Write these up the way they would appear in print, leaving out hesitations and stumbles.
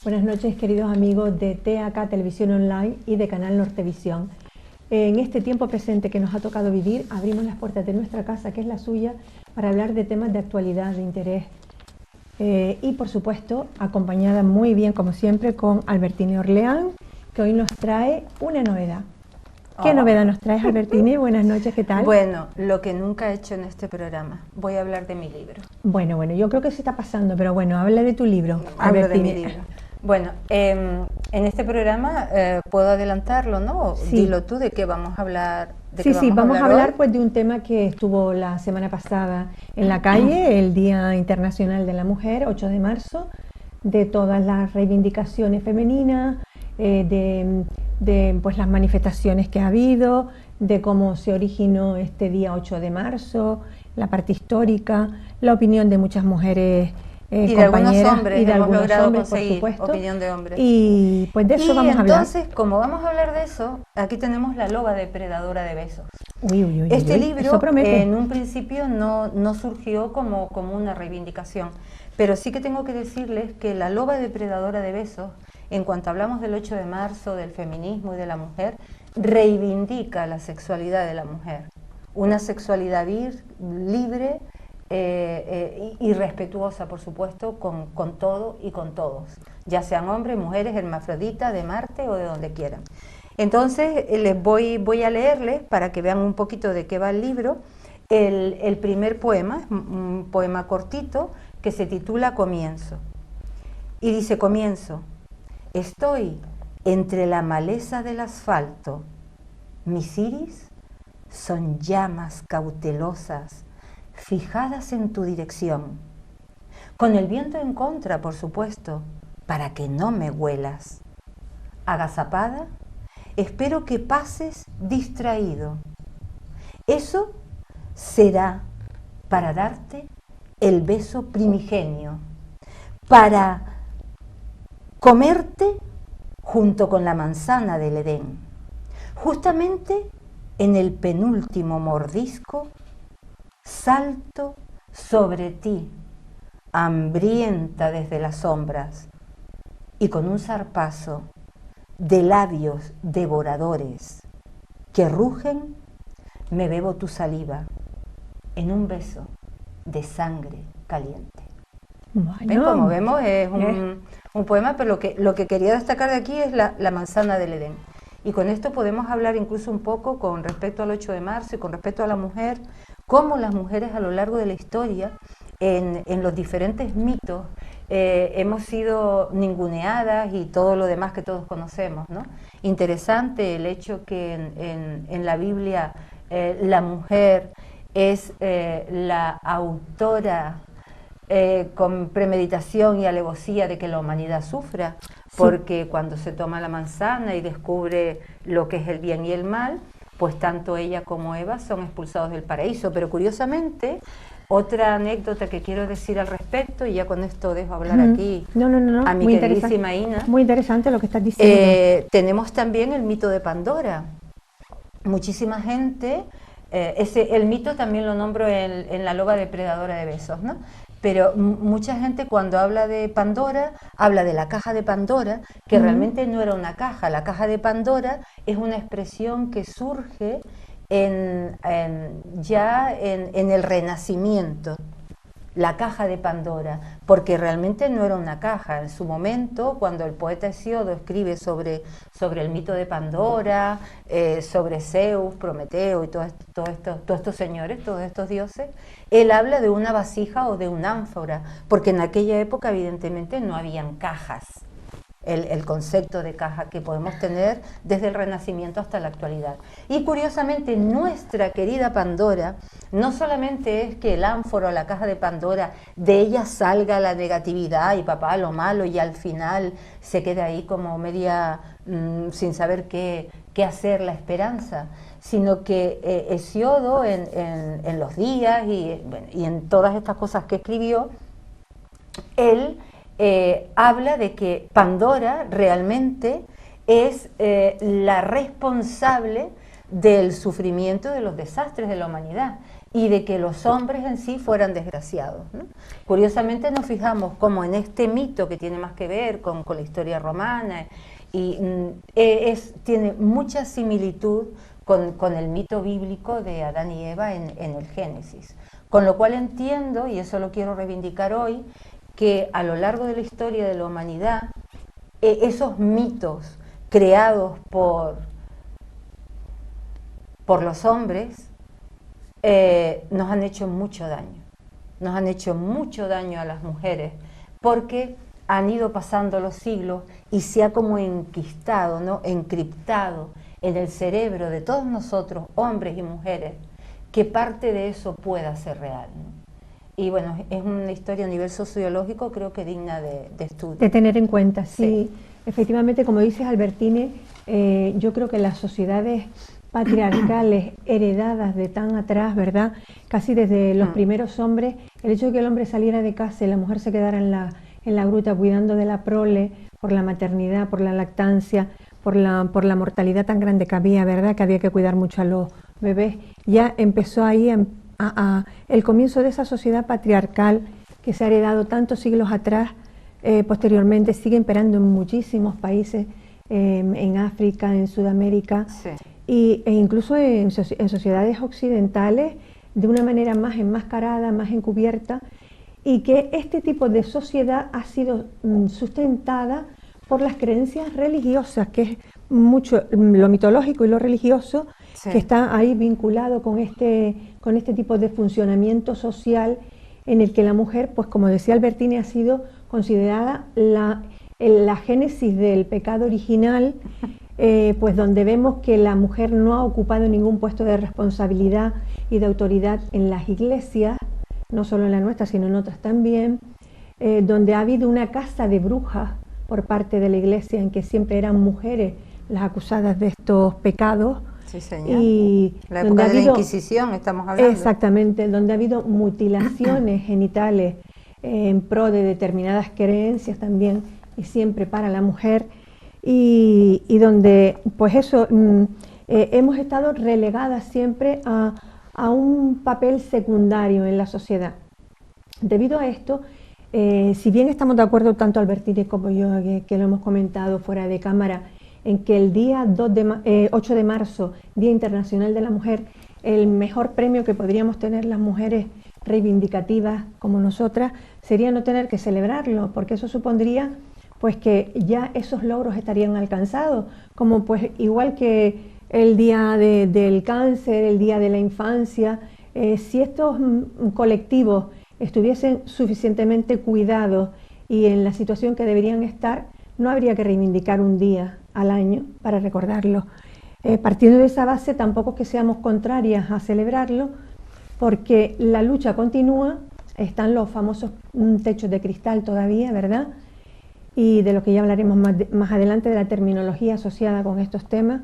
Buenas noches, queridos amigos de TAK Televisión Online y de Canal Nortevisión. En este tiempo presente que nos ha tocado vivir, abrimos las puertas de nuestra casa, que es la suya, para hablar de temas de actualidad, de interés. Y por supuesto, acompañada muy bien, como siempre, con Albertine Orleán, que hoy nos trae una novedad. ¿Qué novedad nos traes, Albertine? Buenas noches, ¿qué tal? Bueno, lo que nunca he hecho en este programa. Voy a hablar de mi libro. Bueno, yo creo que se está pasando, pero bueno, habla de tu libro, Hablo de mi Albertine. libro. Bueno, en este programa puedo adelantarlo, ¿no? Sí. Dilo tú de qué vamos a hablar. Sí, vamos a hablar hoy. pues de un tema que estuvo la semana pasada en la calle, el Día Internacional de la Mujer, 8 de marzo, de todas las reivindicaciones femeninas, de pues las manifestaciones que ha habido, de cómo se originó este día 8 de marzo, la parte histórica, la opinión de muchas mujeres y de algunos hombres, y de hemos algunos logrado hombres, conseguir por supuesto, opinión de hombres. Y pues de eso vamos a hablar. Entonces, como vamos a hablar de eso, aquí tenemos La loba depredadora de besos. Este libro en un principio no surgió como una reivindicación, pero sí que tengo que decirles que La loba depredadora de besos, en cuanto hablamos del 8 de marzo, del feminismo y de la mujer, reivindica la sexualidad de la mujer, una sexualidad libre y respetuosa, por supuesto, con todo y con todos, ya sean hombres, mujeres, hermafroditas, de Marte o de donde quieran. Entonces les voy a leerles, para que vean un poquito de qué va el libro, el primer poema, un poema cortito que se titula Comienzo. Y dice: comienzo. Estoy entre la maleza del asfalto. Mis iris son llamas cautelosas fijadas en tu dirección, con el viento en contra, por supuesto, para que no me huelas. Agazapada, espero que pases distraído. Eso será para darte el beso primigenio, para comerte junto con la manzana del Edén. Justamente en el penúltimo mordisco, salto sobre ti, hambrienta desde las sombras, y con un zarpazo de labios devoradores que rugen, me bebo tu saliva en un beso de sangre caliente. Bueno, Como vemos, es un poema, pero lo que quería destacar de aquí es la manzana del Edén. Y con esto podemos hablar incluso un poco con respecto al 8 de marzo y con respecto a la mujer, cómo las mujeres a lo largo de la historia, en los diferentes mitos, hemos sido ninguneadas y todo lo demás que todos conocemos, ¿no? Interesante el hecho que en la Biblia la mujer es la autora con premeditación y alevosía de que la humanidad sufra, porque cuando se toma la manzana y descubre lo que es el bien y el mal, pues tanto ella como Eva son expulsados del paraíso. Pero curiosamente, otra anécdota que quiero decir al respecto, y ya con esto dejo hablar aquí a mi queridísima Ina. Muy interesante lo que estás diciendo. Tenemos también el mito de Pandora. Muchísima gente, el mito también lo nombro en La loba depredadora de besos, ¿no? Pero mucha gente cuando habla de Pandora, habla de la caja de Pandora, que realmente no era una caja. La caja de Pandora es una expresión que surge ya en el Renacimiento, la caja de Pandora, porque realmente no era una caja. En su momento, cuando el poeta Hesíodo escribe sobre el mito de Pandora, sobre Zeus, Prometeo y todos estos señores, todos estos dioses, él habla de una vasija o de un ánfora, porque en aquella época evidentemente no habían cajas, el concepto de caja que podemos tener desde el Renacimiento hasta la actualidad. Y curiosamente nuestra querida Pandora no solamente es que el ánfora o la caja de Pandora, de ella salga la negatividad y papá lo malo, y al final se queda ahí como media sin saber qué hacer la esperanza, sino que Hesíodo en los días y en todas estas cosas que escribió, él habla de que Pandora realmente es la responsable del sufrimiento, de los desastres de la humanidad y de que los hombres en sí fueran desgraciados, ¿no? Curiosamente nos fijamos como en este mito que tiene más que ver con la historia romana y tiene mucha similitud con el mito bíblico de Adán y Eva en el Génesis. Con lo cual entiendo, y eso lo quiero reivindicar hoy, que a lo largo de la historia de la humanidad, esos mitos creados por los hombres nos han hecho mucho daño. Nos han hecho mucho daño a las mujeres, porque han ido pasando los siglos y se ha como enquistado, ¿no? Encriptado en el cerebro de todos nosotros, hombres y mujeres, que parte de eso pueda ser real, ¿no? Y bueno, es una historia a nivel sociológico, creo que digna de estudio. De tener en cuenta, sí. Efectivamente, como dices, Albertine, yo creo que las sociedades patriarcales heredadas de tan atrás, ¿verdad? Casi desde los primeros hombres, el hecho de que el hombre saliera de casa y la mujer se quedara en la gruta cuidando de la prole, por la maternidad, por la lactancia, por la mortalidad tan grande que había, ¿verdad? Que había que cuidar mucho a los bebés. Ya empezó ahí el comienzo de esa sociedad patriarcal que se ha heredado tantos siglos atrás, posteriormente sigue imperando en muchísimos países, en África, en Sudamérica, e incluso en sociedades occidentales, de una manera más enmascarada, más encubierta, y que este tipo de sociedad ha sido sustentada por las creencias religiosas, que es mucho lo mitológico y lo religioso, que está ahí vinculado con este tipo de funcionamiento social en el que la mujer, pues como decía Albertine, ha sido considerada la génesis del pecado original, pues donde vemos que la mujer no ha ocupado ningún puesto de responsabilidad y de autoridad en las iglesias, no solo en la nuestra, sino en otras también, donde ha habido una caza de brujas por parte de la iglesia, en que siempre eran mujeres las acusadas de estos pecados. Sí, señor. Y la época de la Inquisición estamos hablando. Exactamente, donde ha habido mutilaciones genitales en pro de determinadas creencias también, y siempre para la mujer, y donde pues eso, hemos estado relegadas siempre a un papel secundario en la sociedad. Debido a esto, si bien estamos de acuerdo tanto Albertine como yo, que lo hemos comentado fuera de cámara, en que el día 8 de marzo, Día Internacional de la Mujer, el mejor premio que podríamos tener las mujeres reivindicativas como nosotras sería no tener que celebrarlo, porque eso supondría pues que ya esos logros estarían alcanzados, como pues igual que el día del cáncer, el día de la infancia. Si estos colectivos estuviesen suficientemente cuidados y en la situación que deberían estar, no habría que reivindicar un día al año para recordarlo. Partiendo de esa base, tampoco es que seamos contrarias a celebrarlo, porque la lucha continúa, están los famosos techos de cristal todavía, ¿verdad? Y de lo que ya hablaremos más adelante, de la terminología asociada con estos temas.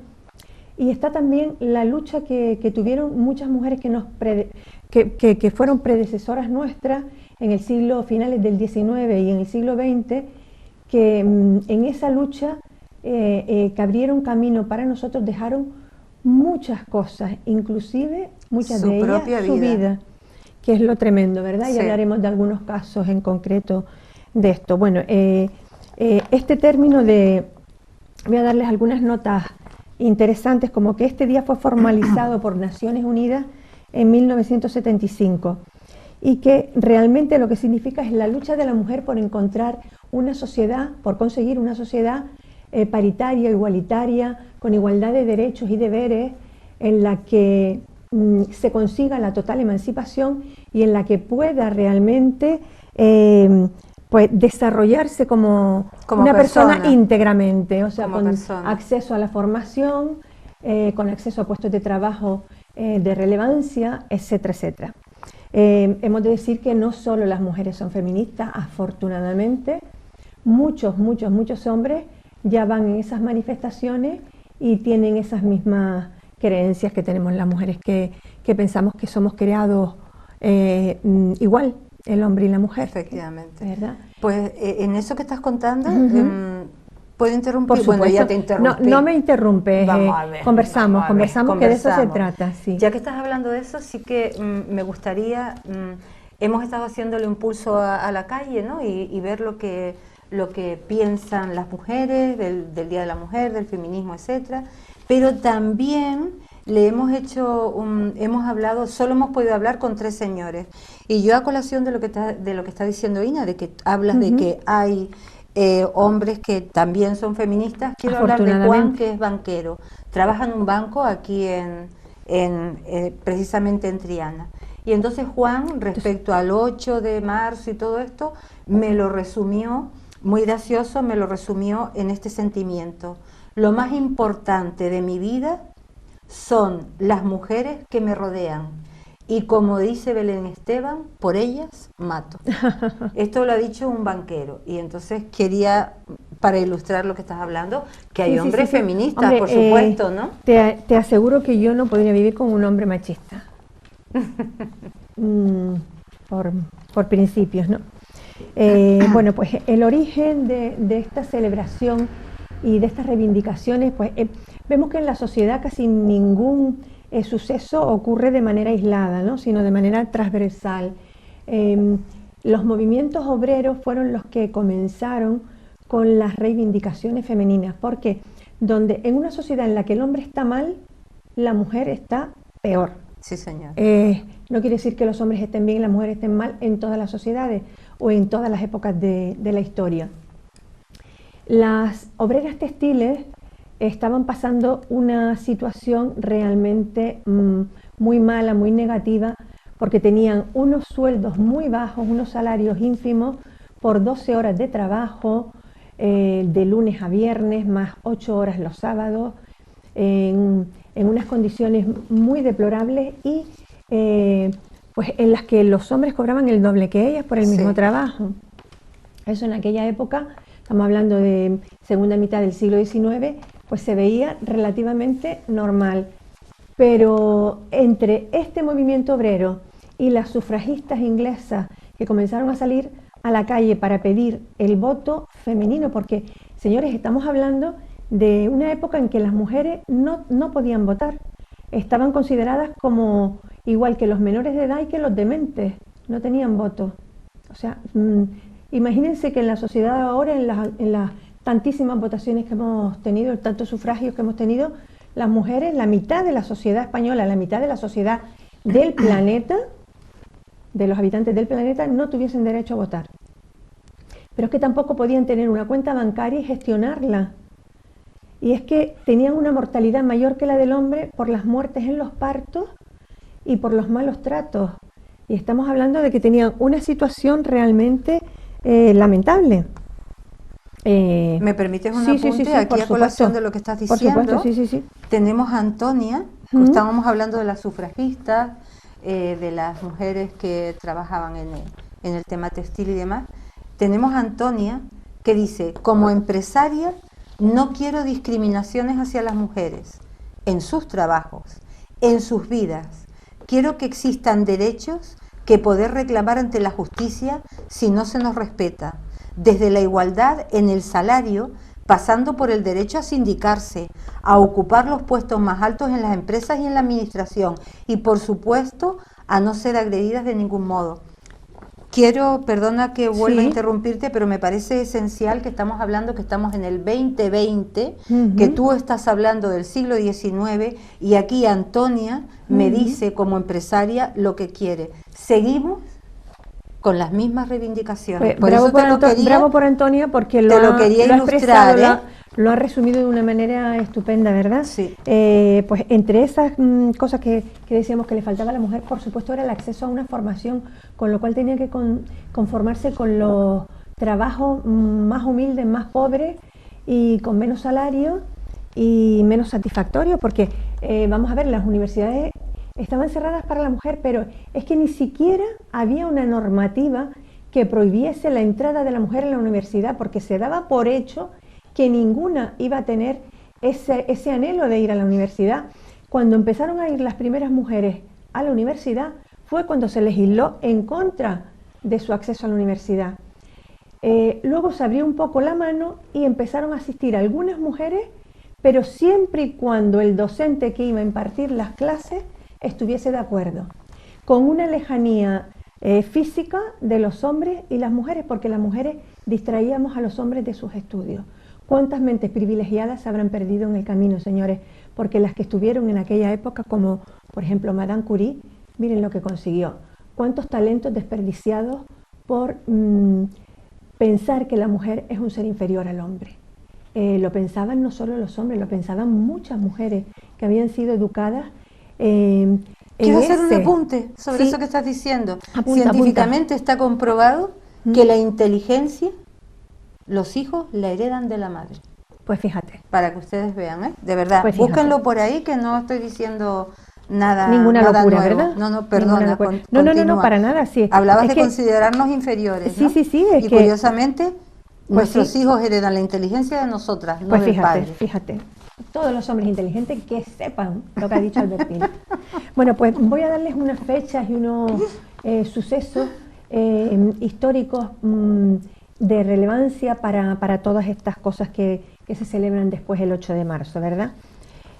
Y está también la lucha que tuvieron muchas mujeres que fueron predecesoras nuestras en el siglo finales del XIX y en el siglo XX, que en esa lucha que abrieron camino para nosotros, dejaron muchas cosas, inclusive muchas de ellas su vida, que es lo tremendo, ¿verdad? Y hablaremos de algunos casos en concreto de esto. Bueno, este término voy a darles algunas notas interesantes, como que este día fue formalizado por Naciones Unidas en 1975 y que realmente lo que significa es la lucha de la mujer por encontrar una sociedad, por conseguir una sociedad paritaria, igualitaria, con igualdad de derechos y deberes, en la que se consiga la total emancipación y en la que pueda realmente pues desarrollarse como una persona íntegramente, o sea, con acceso a la formación, con acceso a puestos de trabajo de relevancia, etcétera, etcétera. Hemos de decir que no solo las mujeres son feministas, afortunadamente, muchos hombres ya van en esas manifestaciones y tienen esas mismas creencias que tenemos las mujeres, que pensamos que somos creados igual, el hombre y la mujer. Efectivamente. ¿Verdad? Pues en eso que estás contando, ¿Puedo interrumpir? Por supuesto. Bueno, ya te interrumpí. No me interrumpes, conversamos, que de eso se trata. Sí. Ya que estás hablando de eso, sí que me gustaría, hemos estado haciéndole un pulso a la calle, ¿no? Y ver lo que piensan las mujeres del Día de la Mujer, del feminismo, etcétera. Pero también le hemos hablado, solo hemos podido hablar con 3 señores. Y yo, a colación de lo que está diciendo Ina, de que hablas de que hay hombres que también son feministas, quiero hablar de Juan, que es banquero. Trabaja en un banco aquí precisamente en Triana. Y entonces Juan, respecto al 8 de marzo y todo esto, me lo resumió, muy gracioso, me lo resumió en este sentimiento. Lo más importante de mi vida son las mujeres que me rodean. Y como dice Belén Esteban, por ellas mato. Esto lo ha dicho un banquero. Y entonces quería, para ilustrar lo que estás hablando, que hay hombres feministas, hombre, por supuesto, ¿no? Te aseguro que yo no podría vivir con un hombre machista. Por principios, ¿no? Bueno, pues el origen de esta celebración y de estas reivindicaciones, pues vemos que en la sociedad casi ningún suceso ocurre de manera aislada, ¿no? Sino de manera transversal. Los movimientos obreros fueron los que comenzaron con las reivindicaciones femeninas, porque donde en una sociedad en la que el hombre está mal, la mujer está peor. Sí, señor. No quiere decir que los hombres estén bien y las mujeres estén mal en todas las sociedades o en todas las épocas de la historia. Las obreras textiles estaban pasando una situación realmente muy mala, muy negativa, porque tenían unos sueldos muy bajos, unos salarios ínfimos por 12 horas de trabajo, de lunes a viernes, más 8 horas los sábados, en unas condiciones muy deplorables y pues en las que los hombres cobraban el doble que ellas por el mismo trabajo. Eso en aquella época, estamos hablando de segunda mitad del siglo XIX, pues se veía relativamente normal. Pero entre este movimiento obrero y las sufragistas inglesas que comenzaron a salir a la calle para pedir el voto femenino, porque, señores, estamos hablando de una época en que las mujeres no podían votar, estaban consideradas como igual que los menores de edad y que los dementes, no tenían voto. O sea, imagínense que en la sociedad ahora, en las tantísimas votaciones que hemos tenido, tantos sufragios que hemos tenido, las mujeres, la mitad de la sociedad española, la mitad de la sociedad del planeta, de los habitantes del planeta, no tuviesen derecho a votar. Pero es que tampoco podían tener una cuenta bancaria y gestionarla. Y es que tenían una mortalidad mayor que la del hombre por las muertes en los partos y por los malos tratos. Y estamos hablando de que tenían una situación realmente lamentable. ¿Me permites un apunte aquí a colación de lo que estás diciendo? Por supuesto, sí. Tenemos a Antonia, estábamos hablando de las sufragistas, de las mujeres que trabajaban en el tema textil y demás. Tenemos a Antonia que dice, como empresaria no quiero discriminaciones hacia las mujeres en sus trabajos, en sus vidas. Quiero que existan derechos que poder reclamar ante la justicia si no se nos respeta, desde la igualdad en el salario, pasando por el derecho a sindicarse, a ocupar los puestos más altos en las empresas y en la administración, y por supuesto a no ser agredidas de ningún modo. Quiero, perdona que vuelva a interrumpirte, pero me parece esencial que estamos hablando que estamos en el 2020, que tú estás hablando del siglo XIX y aquí Antonia me dice como empresaria lo que quiere. Seguimos con las mismas reivindicaciones. Pues, bravo por Antonia porque lo quería ilustrar, lo ha resumido de una manera estupenda, ¿verdad? Sí. Pues entre esas cosas que decíamos que le faltaba a la mujer, por supuesto, era el acceso a una formación, con lo cual tenía que conformarse con los trabajos más humildes, más pobres y con menos salario y menos satisfactorios, porque vamos a ver, las universidades estaban cerradas para la mujer, pero es que ni siquiera había una normativa que prohibiese la entrada de la mujer en la universidad, porque se daba por hecho que ninguna iba a tener ese anhelo de ir a la universidad. Cuando empezaron a ir las primeras mujeres a la universidad, fue cuando se legisló en contra de su acceso a la universidad. Luego se abrió un poco la mano y empezaron a asistir algunas mujeres, pero siempre y cuando el docente que iba a impartir las clases estuviese de acuerdo, con una lejanía física de los hombres y las mujeres, porque las mujeres distraíamos a los hombres de sus estudios. ¿Cuántas mentes privilegiadas se habrán perdido en el camino, señores? Porque las que estuvieron en aquella época, como por ejemplo Madame Curie, miren lo que consiguió. ¿Cuántos talentos desperdiciados por pensar que la mujer es un ser inferior al hombre? Lo pensaban no solo los hombres, lo pensaban muchas mujeres que habían sido educadas. Quiero hacer un apunte sobre eso que estás diciendo. Científicamente está comprobado que la inteligencia, los hijos la heredan de la madre. Pues fíjate. Para que ustedes vean, de verdad. Pues búsquenlo por ahí, que no estoy diciendo nada. Ninguna nada locura, nuevo. ¿verdad? No, perdona. No, para nada, sí. Hablabas de considerarnos inferiores, ¿no? Sí, y curiosamente, nuestros hijos heredan la inteligencia de nosotras, no del padre. Fíjate. Todos los hombres inteligentes que sepan lo que ha dicho Albertín. Bueno, pues voy a darles unas fechas y unos sucesos históricos de relevancia para todas estas cosas que se celebran después del 8 de marzo, ¿verdad?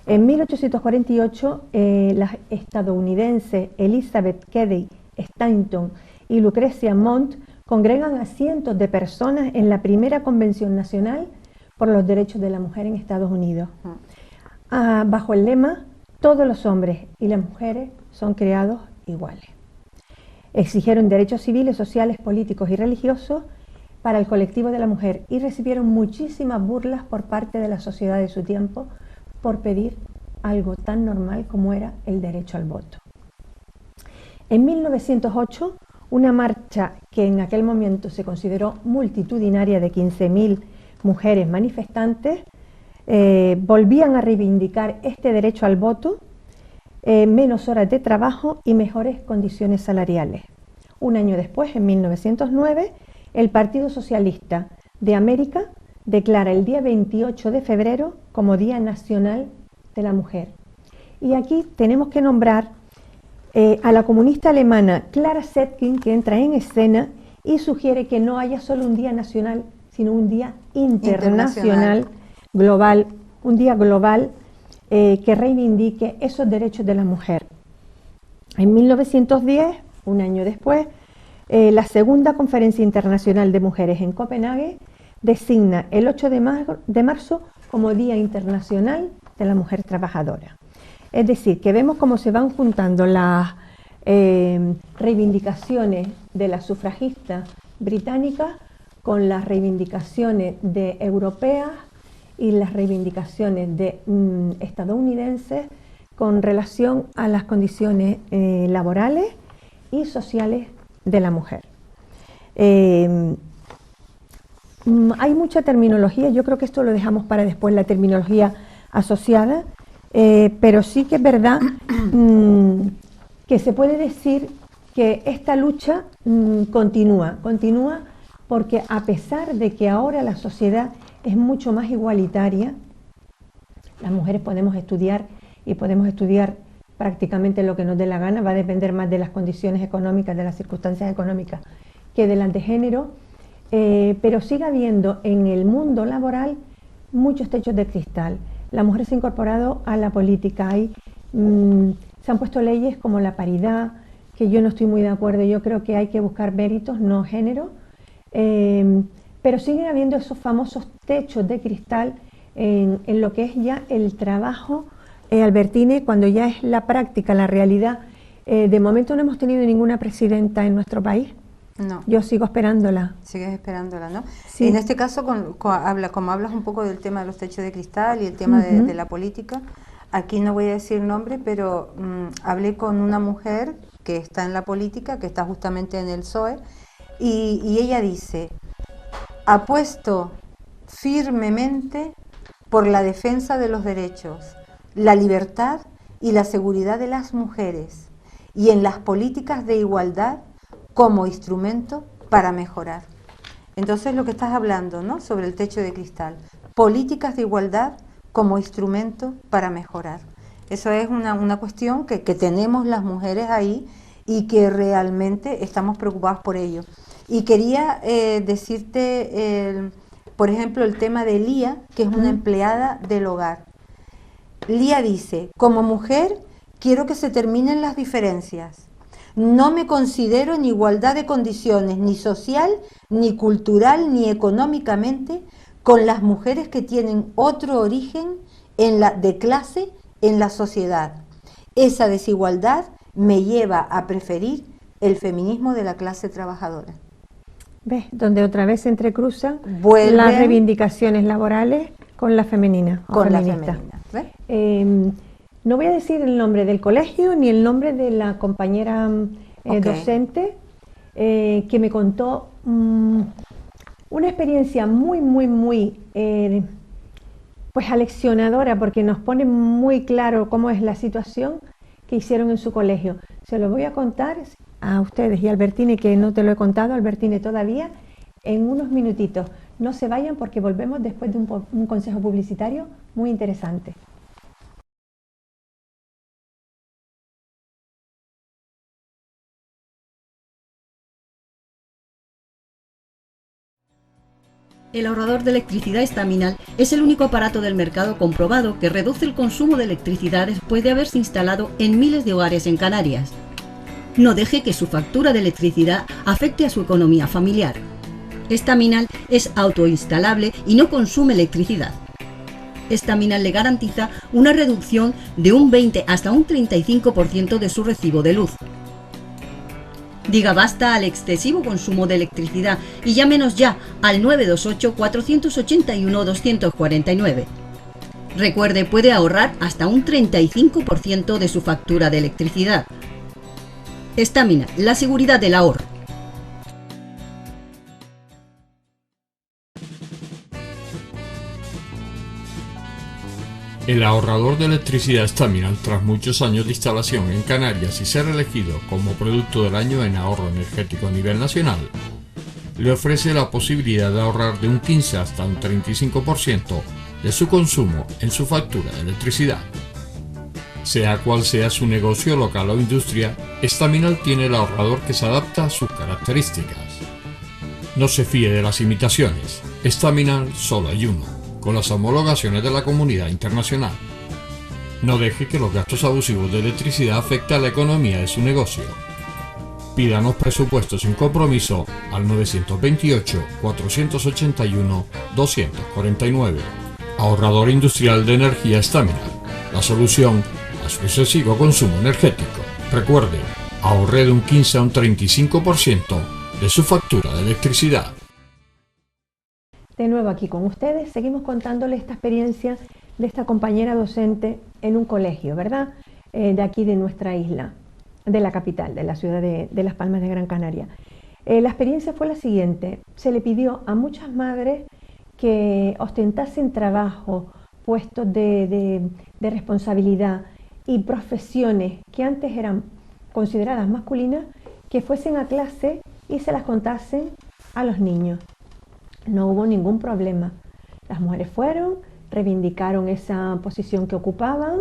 En 1848, las estadounidenses Elizabeth Cady Stanton y Lucrecia Mott congregan a cientos de personas en la primera Convención Nacional por los Derechos de la Mujer en Estados Unidos, bajo el lema «Todos los hombres y las mujeres son creados iguales». Exigieron derechos civiles, sociales, políticos y religiosos para el colectivo de la mujer y recibieron muchísimas burlas por parte de la sociedad de su tiempo por pedir algo tan normal como era el derecho al voto. En 1908, una marcha que en aquel momento se consideró multitudinaria de 15.000 mujeres manifestantes volvían a reivindicar este derecho al voto, menos horas de trabajo y mejores condiciones salariales. Un año después, en 1909, el Partido Socialista de América declara el día 28 de febrero como Día Nacional de la Mujer. Y aquí tenemos que nombrar a la comunista alemana Clara Zetkin, que entra en escena y sugiere que no haya solo un día nacional, sino un día internacional, global, un día global que reivindique esos derechos de la mujer. En 1910, un año después, la segunda Conferencia Internacional de Mujeres en Copenhague designa el 8 de marzo como Día Internacional de la Mujer Trabajadora. Es decir, que vemos cómo se van juntando las reivindicaciones de las sufragistas británicas con las reivindicaciones de europeas y las reivindicaciones de estadounidenses con relación a las condiciones laborales y sociales de la mujer. Hay mucha terminología, yo creo que esto lo dejamos para después, la terminología asociada, pero sí que es verdad que se puede decir que esta lucha continúa porque a pesar de que ahora la sociedad es mucho más igualitaria, las mujeres podemos estudiar y podemos estudiar prácticamente lo que nos dé la gana, va a depender más de las condiciones económicas, de las circunstancias económicas que de las de género, pero sigue habiendo en el mundo laboral muchos techos de cristal. La mujer se ha incorporado a la política, se han puesto leyes como la paridad, que yo no estoy muy de acuerdo, yo creo que hay que buscar méritos, no género, pero siguen habiendo esos famosos techos de cristal en lo que es ya el trabajo, Albertine, cuando ya es la práctica, la realidad. De momento no hemos tenido ninguna presidenta en nuestro país. No. Yo sigo esperándola. Sigues esperándola, ¿no? Sí. En este caso, como hablas un poco del tema de los techos de cristal y el tema de la política, aquí no voy a decir nombre, pero hablé con una mujer que está en la política, que está justamente en el PSOE, y ella dice: apuesto firmemente por la defensa de los derechos, la libertad y la seguridad de las mujeres, y en las políticas de igualdad como instrumento para mejorar. Entonces lo que estás hablando, ¿no?, sobre el techo de cristal, políticas de igualdad como instrumento para mejorar. Eso es una cuestión que tenemos las mujeres ahí y que realmente estamos preocupadas por ello. Y quería decirte, por ejemplo, el tema de Lía, que es una empleada del hogar. Lía dice, como mujer quiero que se terminen las diferencias. No me considero en igualdad de condiciones, ni social, ni cultural, ni económicamente, con las mujeres que tienen otro origen de clase en la sociedad. Esa desigualdad me lleva a preferir el feminismo de la clase trabajadora. ¿Ves? Donde otra vez se entrecruzan Vuelven las reivindicaciones laborales con la femenina. Con la femenina. No voy a decir el nombre del colegio ni el nombre de la compañera docente que me contó una experiencia muy pues aleccionadora, porque nos pone muy claro cómo es la situación que hicieron en su colegio. Se lo voy a contar a ustedes y a Albertine, que no te lo he contado, Albertine, todavía, en unos minutitos. No se vayan porque volvemos después de un consejo publicitario muy interesante. El ahorrador de electricidad Estaminal es el único aparato del mercado comprobado que reduce el consumo de electricidad después de haberse instalado en miles de hogares en Canarias. No deje que su factura de electricidad afecte a su economía familiar. Estaminal es autoinstalable y no consume electricidad. Estaminal le garantiza una reducción de un 20 hasta un 35% de su recibo de luz. Diga basta al excesivo consumo de electricidad y llámenos ya al 928-481-249. Recuerde, puede ahorrar hasta un 35% de su factura de electricidad. Estaminal, la seguridad del ahorro. El ahorrador de electricidad Estaminal, tras muchos años de instalación en Canarias y ser elegido como producto del año en ahorro energético a nivel nacional, le ofrece la posibilidad de ahorrar de un 15 hasta un 35% de su consumo en su factura de electricidad. Sea cual sea su negocio local o industria, Estaminal tiene el ahorrador que se adapta a sus características. No se fíe de las imitaciones, Estaminal solo hay uno, con las homologaciones de la comunidad internacional. No deje que los gastos abusivos de electricidad afecten a la economía de su negocio. Pídanos presupuestos sin compromiso al 928-481-249. Ahorrador industrial de energía Estaminal, la solución a su excesivo consumo energético. Recuerde, ahorre de un 15 a un 35% de su factura de electricidad. De nuevo aquí con ustedes, seguimos contándoles esta experiencia de esta compañera docente en un colegio, ¿verdad? De aquí de nuestra isla, de la capital, de la ciudad de Las Palmas de Gran Canaria. La experiencia fue la siguiente: se le pidió a muchas madres que ostentasen trabajo, puestos de responsabilidad y profesiones que antes eran consideradas masculinas, que fuesen a clase y se las contasen a los niños. No hubo ningún problema. Las mujeres fueron, reivindicaron esa posición que ocupaban,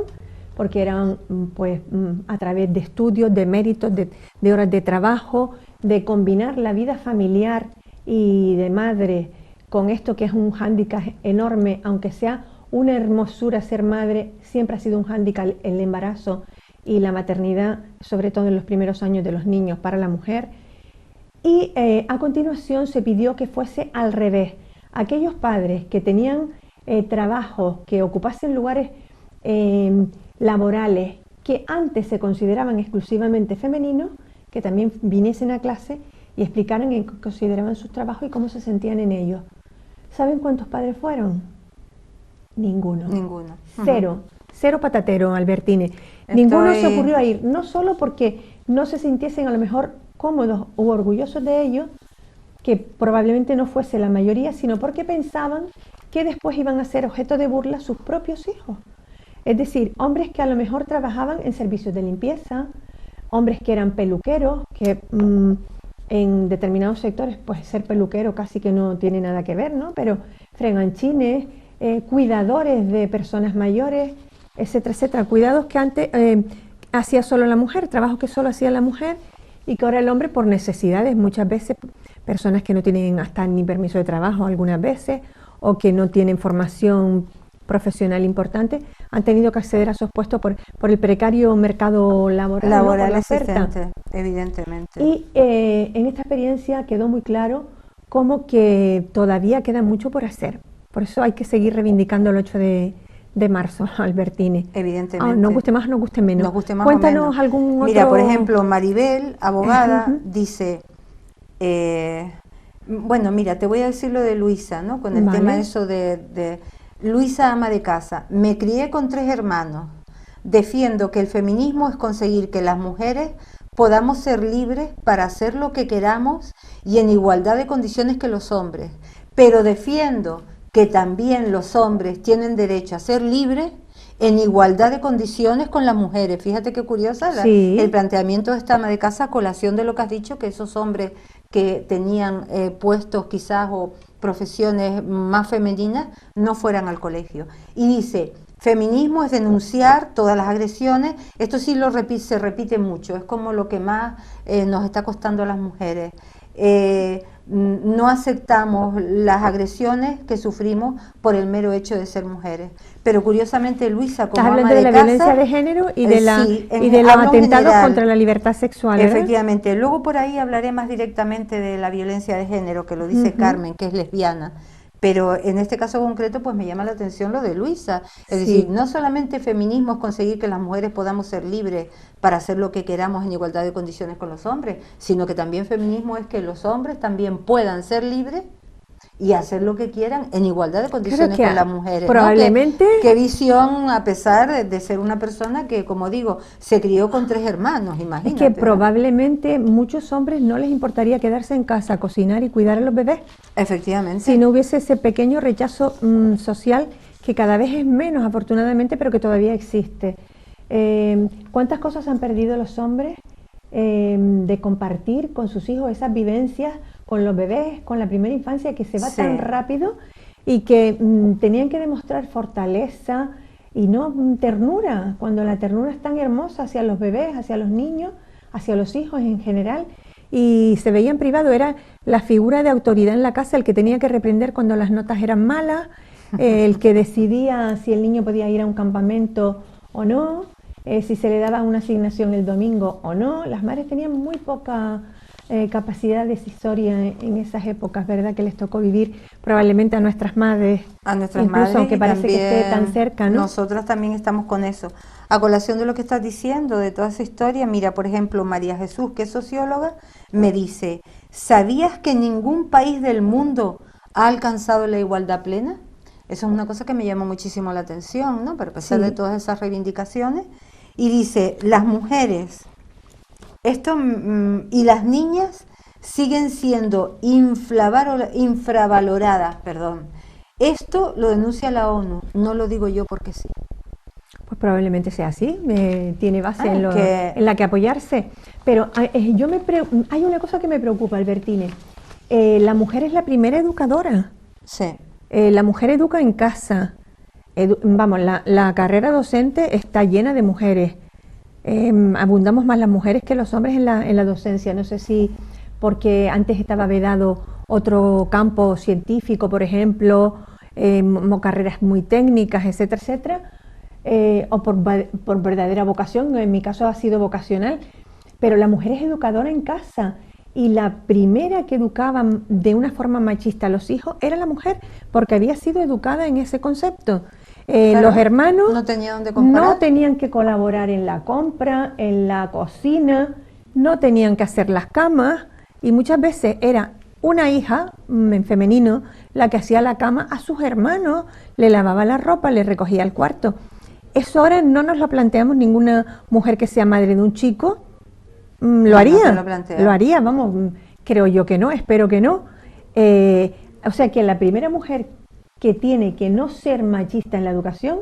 porque eran pues a través de estudios, de méritos, de horas de trabajo, de combinar la vida familiar y de madre con esto que es un hándicap enorme, aunque sea una hermosura ser madre, siempre ha sido un hándicap el embarazo y la maternidad, sobre todo en los primeros años de los niños para la mujer. Y a continuación se pidió que fuese al revés. Aquellos padres que tenían trabajos, que ocupasen lugares laborales que antes se consideraban exclusivamente femeninos, que también viniesen a clase y explicaran en qué consideraban sus trabajos y cómo se sentían en ellos. ¿Saben cuántos padres fueron? Ninguno. Ninguno. Cero. Cero patatero, Albertine. Ninguno se ocurrió a ir, no solo porque no se sintiesen a lo mejor cómodos u orgullosos de ellos, que probablemente no fuese la mayoría, sino porque pensaban que después iban a ser objeto de burla sus propios hijos. Es decir, hombres que a lo mejor trabajaban en servicios de limpieza, hombres que eran peluqueros, que en determinados sectores pues ser peluquero casi que no tiene nada que ver, ¿no? Pero freganchines, cuidadores de personas mayores, etcétera, etcétera. Cuidados que antes hacía solo la mujer, trabajos que solo hacía la mujer, y que ahora el hombre por necesidades, muchas veces personas que no tienen hasta ni permiso de trabajo algunas veces o que no tienen formación profesional importante, han tenido que acceder a esos puestos por el precario mercado laboral, ¿no? Por la oferta. Existente, evidentemente. Y en esta experiencia quedó muy claro como que todavía queda mucho por hacer. Por eso hay que seguir reivindicando el 8 de marzo, Albertine. Evidentemente. Nos guste más o nos guste menos. Nos guste más Cuéntanos o menos. algún otro... Mira, por ejemplo, Maribel, abogada, dice... bueno, mira, te voy a decir lo de Luisa, ¿no? Con el tema eso de Luisa, ama de casa. Me crié con 3 hermanos. Defiendo que el feminismo es conseguir que las mujeres podamos ser libres para hacer lo que queramos y en igualdad de condiciones que los hombres. Pero defiendo que también los hombres tienen derecho a ser libres en igualdad de condiciones con las mujeres. Fíjate qué curiosa el planteamiento de esta ama de casa a colación de lo que has dicho, que esos hombres que tenían puestos quizás o profesiones más femeninas no fueran al colegio. Y dice, feminismo es denunciar todas las agresiones. Esto sí se repite mucho, es como lo que más nos está costando a las mujeres. No aceptamos las agresiones que sufrimos por el mero hecho de ser mujeres. Pero curiosamente Luisa, como ama de casa... Estás hablando de la violencia de género y de los atentados contra la libertad sexual, ¿verdad? Efectivamente. Luego por ahí hablaré más directamente de la violencia de género, que lo dice Carmen, que es lesbiana. Pero en este caso concreto, pues me llama la atención lo de Luisa. Es decir, no solamente feminismo es conseguir que las mujeres podamos ser libres para hacer lo que queramos en igualdad de condiciones con los hombres, sino que también feminismo es que los hombres también puedan ser libres y hacer lo que quieran en igualdad de condiciones con las mujeres. Probablemente... ¿no? Qué visión, a pesar de ser una persona que, como digo, se crió con 3 hermanos, imagínate. Es que probablemente muchos hombres no les importaría quedarse en casa, cocinar y cuidar a los bebés. Efectivamente. Si no hubiese ese pequeño rechazo social que cada vez es menos, afortunadamente, pero que todavía existe. ¿Cuántas cosas han perdido los hombres de compartir con sus hijos esas vivencias con los bebés, con la primera infancia, que se va tan rápido y que tenían que demostrar fortaleza y no ternura, cuando la ternura es tan hermosa hacia los bebés, hacia los niños, hacia los hijos en general, y se veían privados? Era la figura de autoridad en la casa el que tenía que reprender cuando las notas eran malas, el que decidía si el niño podía ir a un campamento o no, si se le daba una asignación el domingo o no. Las madres tenían muy poca capacidad decisoria en esas épocas, ¿verdad? Que les tocó vivir probablemente a nuestras madres. A nuestras incluso, madres, aunque parece que esté tan cerca, ¿no? Nosotras también estamos con eso. A colación de lo que estás diciendo, de toda esa historia, mira, por ejemplo, María Jesús, que es socióloga, me dice, ¿sabías que ningún país del mundo ha alcanzado la igualdad plena? Eso es una cosa que me llamó muchísimo la atención, ¿no? Pero a pesar de todas esas reivindicaciones. Y dice, las mujeres y las niñas siguen siendo infravaloradas, Esto lo denuncia la ONU, no lo digo yo porque sí. Pues probablemente sea así, tiene base en la que apoyarse. Pero hay una cosa que me preocupa, Albertine. La mujer es la primera educadora. Sí. La mujer educa en casa. La carrera docente está llena de mujeres. Abundamos más las mujeres que los hombres en la docencia. No sé si porque antes estaba vedado otro campo científico, por ejemplo, carreras muy técnicas, etcétera, etcétera, o por verdadera vocación. En mi caso ha sido vocacional, pero la mujer es educadora en casa y la primera que educaba de una forma machista a los hijos era la mujer, porque había sido educada en ese concepto. Los hermanos no tenían que colaborar en la compra, en la cocina, no tenían que hacer las camas, y muchas veces era una hija, en femenino, la que hacía la cama a sus hermanos, le lavaba la ropa, le recogía el cuarto. Eso ahora no nos lo planteamos, ninguna mujer que sea madre de un chico lo haría, creo yo que no, espero que no. O sea que la primera mujer que tiene que no ser machista en la educación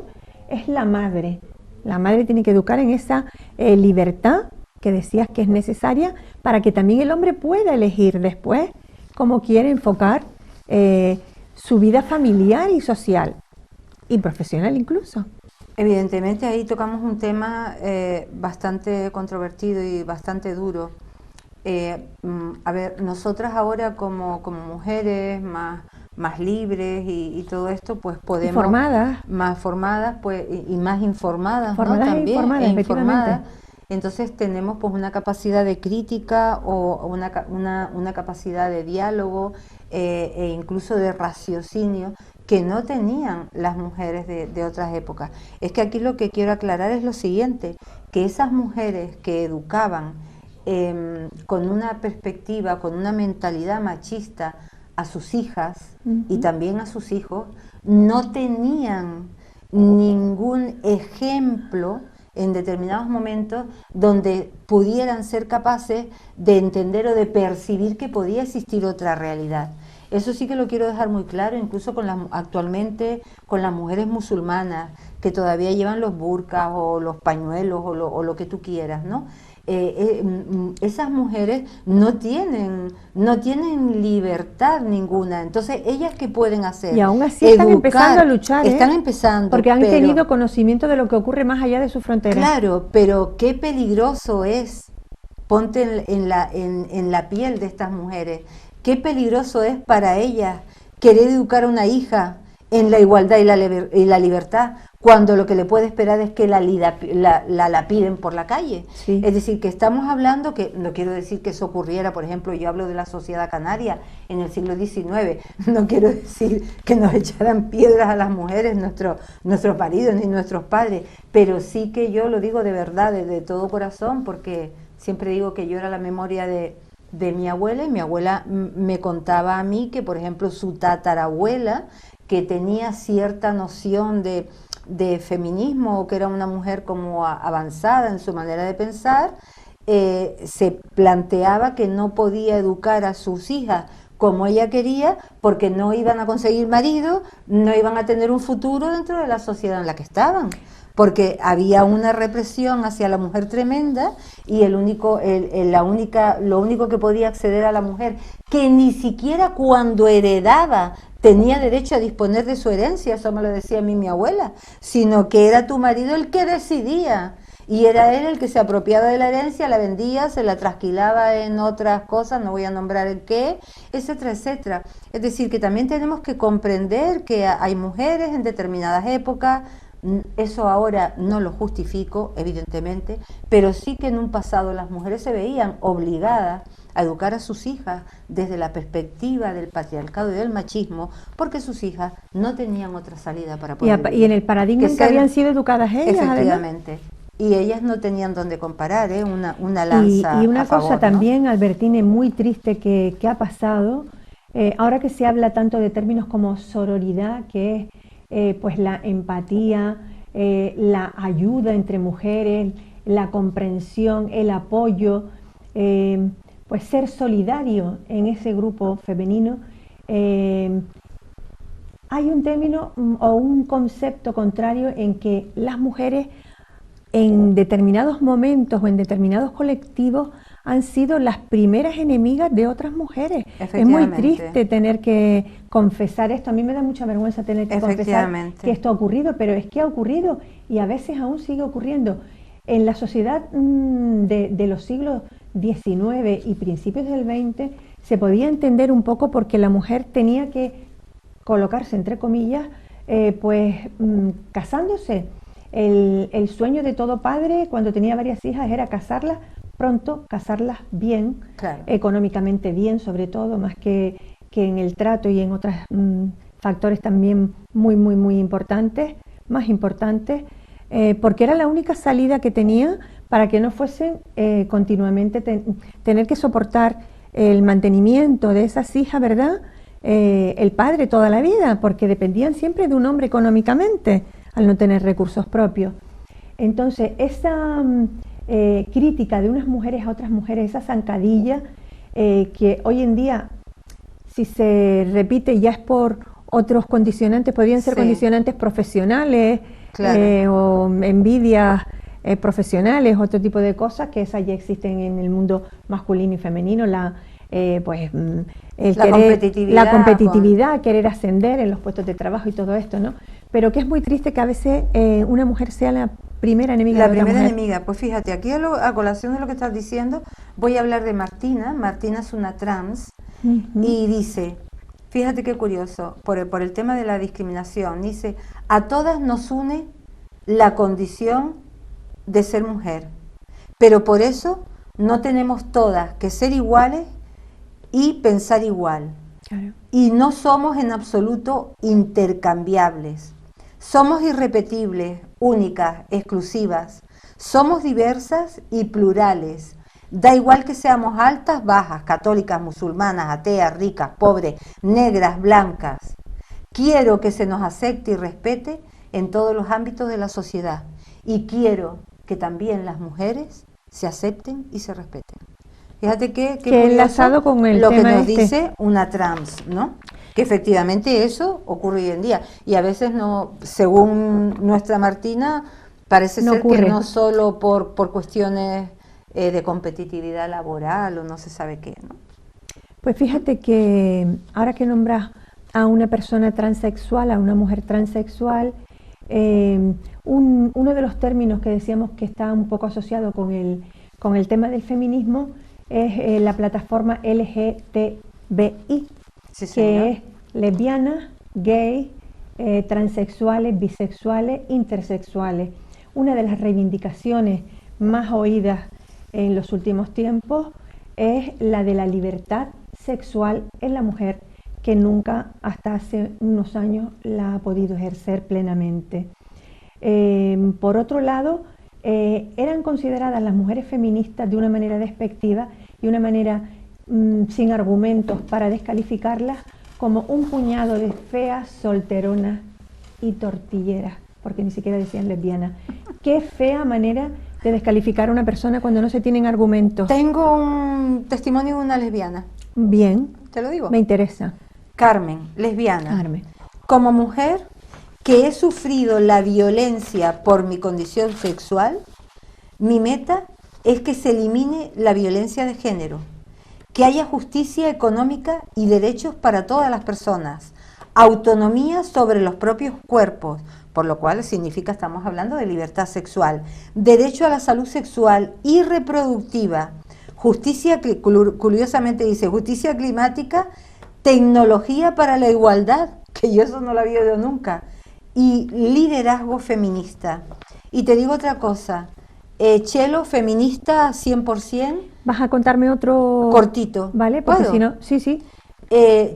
es la madre. La madre tiene que educar en esa libertad que decías que es necesaria para que también el hombre pueda elegir después cómo quiere enfocar su vida familiar y social y profesional incluso. Evidentemente ahí tocamos un tema bastante controvertido y bastante duro, A ver, nosotras ahora como mujeres más libres y todo esto, pues podemos... Más formadas, pues, y más informadas, ¿no? También, informadas. Entonces tenemos pues una capacidad de crítica o una capacidad de diálogo e incluso de raciocinio que no tenían las mujeres de otras épocas. Es que aquí lo que quiero aclarar es lo siguiente, que esas mujeres que educaban con una perspectiva, con una mentalidad machista a sus hijas y también a sus hijos, no tenían ningún ejemplo en determinados momentos donde pudieran ser capaces de entender o de percibir que podía existir otra realidad. Eso sí que lo quiero dejar muy claro, incluso actualmente con las mujeres musulmanas que todavía llevan los burkas o los pañuelos o lo que tú quieras, ¿no? Esas mujeres no tienen libertad ninguna. Entonces, ¿ellas qué pueden hacer? Y aún así están empezando a luchar, están empezando. Porque han tenido conocimiento de lo que ocurre más allá de sus fronteras. Claro, pero qué peligroso es, ponte en la piel de estas mujeres, qué peligroso es para ellas querer educar a una hija en la igualdad y la libertad, cuando lo que le puede esperar es que la lapiden por la calle. Sí. Es decir, que estamos hablando, que no quiero decir que eso ocurriera, por ejemplo, yo hablo de la sociedad canaria en el siglo XIX, no quiero decir que nos echaran piedras a las mujeres nuestros maridos ni nuestros padres, pero sí que yo lo digo de verdad, de todo corazón, porque siempre digo que yo era la memoria de mi abuela, y mi abuela me contaba a mí que, por ejemplo, su tatarabuela, que tenía cierta noción de feminismo, o que era una mujer como avanzada en su manera de pensar, se planteaba que no podía educar a sus hijas como ella quería, porque no iban a conseguir marido, no iban a tener un futuro dentro de la sociedad en la que estaban, porque había una represión hacia la mujer tremenda, y lo único que podía acceder a la mujer, que ni siquiera cuando heredaba tenía derecho a disponer de su herencia, eso me lo decía a mí mi abuela, sino que era tu marido el que decidía, y era él el que se apropiaba de la herencia, la vendía, se la trasquilaba en otras cosas, no voy a nombrar el qué, etcétera, etcétera. Es decir, que también tenemos que comprender que hay mujeres en determinadas épocas. Eso ahora no lo justifico, evidentemente, pero sí que en un pasado las mujeres se veían obligadas a educar a sus hijas desde la perspectiva del patriarcado y del machismo, porque sus hijas no tenían otra salida para poder vivir. Y en el paradigma en que habían sido educadas ellas, efectivamente. Además. Y ellas no tenían dónde comparar, una lanza y una a favor, cosa también, ¿no? Albertine, muy triste que ha pasado, ahora que se habla tanto de términos como sororidad, que es pues la empatía, la ayuda entre mujeres, la comprensión, el apoyo, pues ser solidario en ese grupo femenino. Hay un término o un concepto contrario en que las mujeres en determinados momentos o en determinados colectivos han sido las primeras enemigas de otras mujeres. Es muy triste tener que confesar esto. A mí me da mucha vergüenza tener que confesar que esto ha ocurrido, pero es que ha ocurrido y a veces aún sigue ocurriendo. En la sociedad de los siglos XIX y principios del XX se podía entender un poco porque la mujer tenía que colocarse, entre comillas, casándose. El sueño de todo padre cuando tenía varias hijas era casarlas pronto, casarlas bien, claro, económicamente bien sobre todo, más que en el trato y en otros factores también muy, muy, muy importantes, más importantes, porque era la única salida que tenía para que no fuesen continuamente tener que soportar el mantenimiento de esas hijas, ¿verdad? El padre toda la vida, porque dependían siempre de un hombre económicamente, al no tener recursos propios. Entonces, esa crítica de unas mujeres a otras mujeres, esa zancadilla que hoy en día, si se repite, ya es por otros condicionantes, podrían ser condicionantes profesionales, claro, o envidias profesionales, otro tipo de cosas, que esas ya existen en el mundo masculino y femenino, la competitividad, querer ascender en los puestos de trabajo y todo esto, ¿no? Pero que es muy triste que a veces una mujer sea primera enemiga La de otra primera mujer. enemiga, pues fíjate, aquí a colación de lo que estás diciendo, voy a hablar de Martina. Martina es una trans y dice, fíjate qué curioso, por el tema de la discriminación, dice, a todas nos une la condición de ser mujer, pero por eso no tenemos todas que ser iguales y pensar igual. Claro. Y no somos en absoluto intercambiables. Somos irrepetibles, únicas, exclusivas. Somos diversas y plurales. Da igual que seamos altas, bajas, católicas, musulmanas, ateas, ricas, pobres, negras, blancas. Quiero que se nos acepte y respete en todos los ámbitos de la sociedad. Y quiero que también las mujeres se acepten y se respeten. Fíjate que enlazado con el lo que tema nos este. dice una trans, ¿no? Que efectivamente eso ocurre hoy en día. Y a veces no, según nuestra Martina, parece No ser ocurre. que no solo por cuestiones de competitividad laboral o no se sabe qué, ¿no? Pues fíjate que ahora que nombras a una persona transexual, a una mujer transexual, uno de los términos que decíamos que está un poco asociado con el tema del feminismo es la plataforma LGTBI, Sí, que señor. es lesbianas, gay, transexuales, bisexuales, intersexuales. Una de las reivindicaciones más oídas en los últimos tiempos es la de la libertad sexual en la mujer, que nunca hasta hace unos años la ha podido ejercer plenamente. Por otro lado, eran consideradas las mujeres feministas de una manera despectiva y una manera sin argumentos para descalificarlas como un puñado de feas, solteronas y tortilleras, porque ni siquiera decían lesbianas. Qué fea manera de descalificar a una persona cuando no se tienen argumentos. Tengo un testimonio de una lesbiana, Bien, te lo digo. me interesa. Carmen, lesbiana. Carmen. Como mujer que he sufrido la violencia por mi condición sexual, mi meta es que se elimine la violencia de género, que haya justicia económica y derechos para todas las personas, autonomía sobre los propios cuerpos, por lo cual significa, estamos hablando de libertad sexual, derecho a la salud sexual y reproductiva, justicia, curiosamente dice, justicia climática, tecnología para la igualdad, que yo eso no lo había oído nunca, y liderazgo feminista. Y te digo otra cosa, Chelo, feminista 100%, ¿Vas a contarme otro? cortito. Vale, porque ¿Puedo? si no, sí.